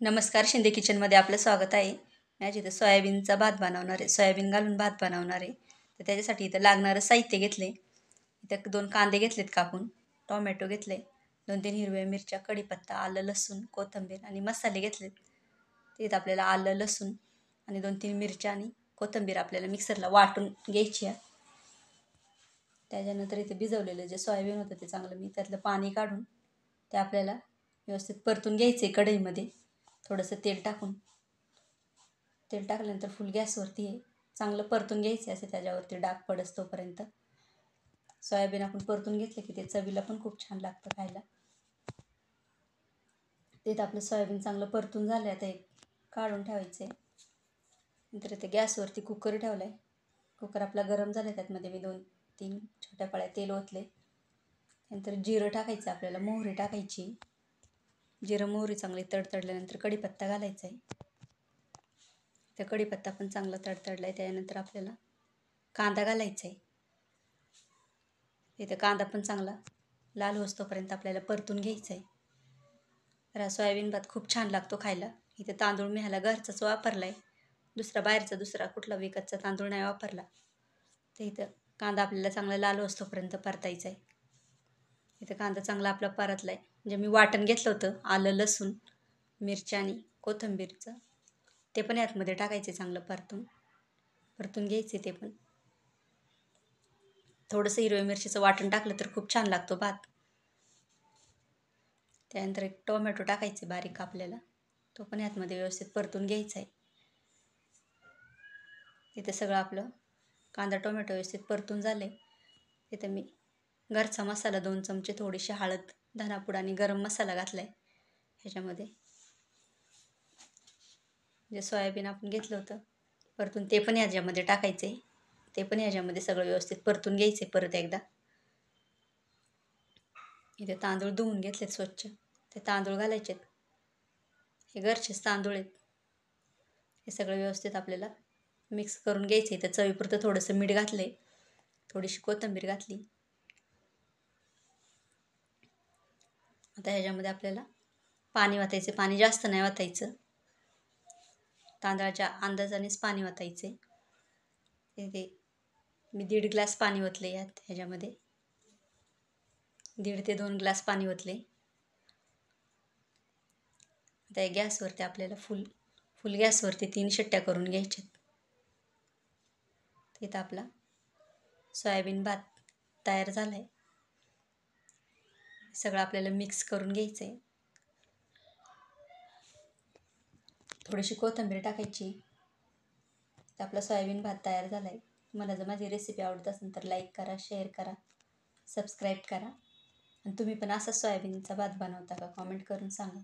नमस्कार, शिंदे किचनमध्ये आपलं स्वागत आहे. मी आज इथं सोयाबीनचा भात बनवणार आहे. सोयाबीन घालून भात बनवणार आहे. तर त्याच्यासाठी इथं लागणारं साहित्य घेतले. इथं 2 कांदे घेतलेत कापून, टोमॅटो घेतले, 2-3 हिरव्या मिरच्या, कढीपत्ता, आलं, लसूण, कोथिंबीर आणि मसाले घेतलेत. तिथं आपल्याला आलं, लसूण आणि 2-3 मिरच्या आणि कोथिंबीर आपल्याला मिक्सरला वाटून घ्यायची आहे. त्याच्यानंतर इथे भिजवलेलं जे सोयाबीन होतं ते चांगलं मी त्यातलं पाणी काढून ते आपल्याला व्यवस्थित परतून घ्यायचं आहे कढईमध्ये. थोडंसं तेल टाकल्यानंतर फुल गॅसवरती आहे चांगलं परतून घ्यायचं असं त्याच्यावरती डाग पडस तोपर्यंत. सोयाबीन आपण परतून घेतलं की ते चवीला पण खूप छान लागतं खायला. तिथं आपलं सोयाबीन चांगलं परतून झालं. आता एक काढून ठेवायचं आहे. नंतर इथे गॅसवरती कुकर ठेवला आहे. कुकर आपला गरम झाला, त्यातमध्ये मी 2-3 छोट्या पळ्या तेल ओतले. नंतर जिरं टाकायचं, आपल्याला मोहरी टाकायची. जिरं मोहरी चांगली तडतडल्यानंतर कढीपत्ता घालायचा आहे. त्या कढीपत्ता पण चांगला तडतडला आहे. त्यानंतर आपल्याला कांदा घालायचा आहे. इथे कांदा पण चांगला लाल होईस्तोपर्यंत आपल्याला परतून घ्यायचा आहे. तर हा सोयाबीन भात खूप छान लागतो खायला. इथे तांदूळ मी ह्याला घरचाच वापरला आहे, दुसरा कुठला विकतचा तांदूळ नाही वापरला. तर इथं कांदा आपल्याला चांगला लाल होईस्तोपर्यंत परतायचा आहे. इथं कांदा चांगला आपला परतला आहे. म्हणजे मी वाटण घेतलं होतं आलं, लसूण, मिरच्या आणि कोथिंबीरचं, ते पण यातमध्ये टाकायचे. चांगलं परतून घ्यायचे. ते पण थोडंसं हिरव्या मिरचीचं वाटण टाकलं तर खूप छान लागतो भात. त्यानंतर एक टोमॅटो टाकायचे बारीक कापलेला, तो पण यातमध्ये व्यवस्थित परतून घ्यायचा आहे. इथे सगळं आपलं कांदा टोमॅटो व्यवस्थित परतून झाले. इथे मी घरचा मसाला 2 चमचे, थोडीशी हळद, धनापूड आणि गरम मसाला घातला आहे ह्याच्यामध्ये. जे सोयाबीन आपण घेतलं होतं परतून ते पण ह्याच्यामध्ये टाकायचे. ते पण ह्याच्यामध्ये सगळं व्यवस्थित परतून घ्यायचे परत एकदा. इथे तांदूळ धुवून घेतलेत स्वच्छ, ते तांदूळ घालायचे. हे घरचेच तांदूळ आहेत. हे सगळं व्यवस्थित आपल्याला मिक्स करून घ्यायचं. इथं चवीपुरतं थोडंसं मीठ घातले, थोडीशी कोथिंबीर घातली. आता ह्याच्यामध्ये आपल्याला पाणी वतायचं. पाणी जास्त नाही वतायचं, तांदळाच्या अंदाजानेच पाणी वतायचे. इथे मी 1.5 ग्लास पाणी ओतले ह्याच्यामध्ये 1.5 ते 2 ग्लास पाणी ओतले. आता गॅसवरती आपल्याला फुल गॅसवरती 3 शिट्ट्या करून घ्यायच्यात. इथं आपला सोयाबीन भात तयार झाला आहे. सगळं आपल्याला मिक्स करून घ्यायचं आहे. थोडीशी कोथिंबीर टाकायची. तर आपला सोयाबीन भात तयार झाला आहे. तुम्हाला जर माझी रेसिपी आवडत असेल तर लाईक करा, शेअर करा, सबस्क्राईब करा. आणि तुम्ही पण असा सोयाबीनचा भात बनवता का, कॉमेंट करून सांगा.